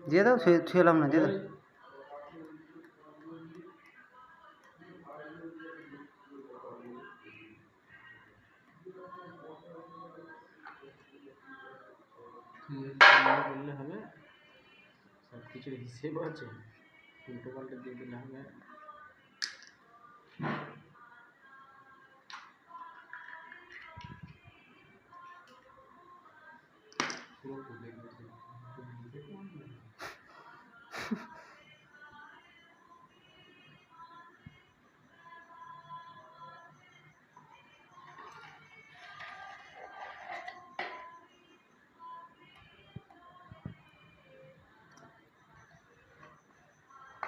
দিয়ে দাও, ছুঁয়েলাম না, দিয়ে দাও। বললে হবে, সব কিছুর হিসেব আছে, উল্টো পাল্টা দিয়ে দিলে হবে।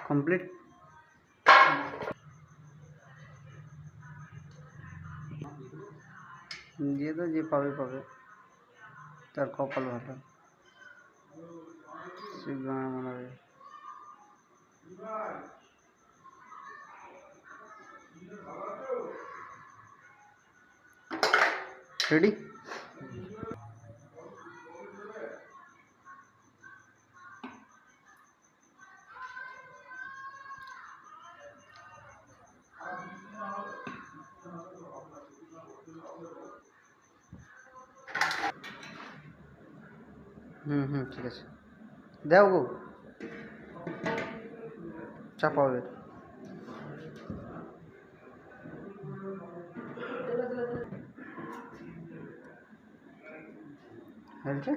কমপ্লিট। দিয়ে দাও, যে পাবে পাবে, তার কপাল ভালো, সে গান মানাবে। রেডি? ঠিক আছে, দাও গো, চাপা হবে। হয়েছে।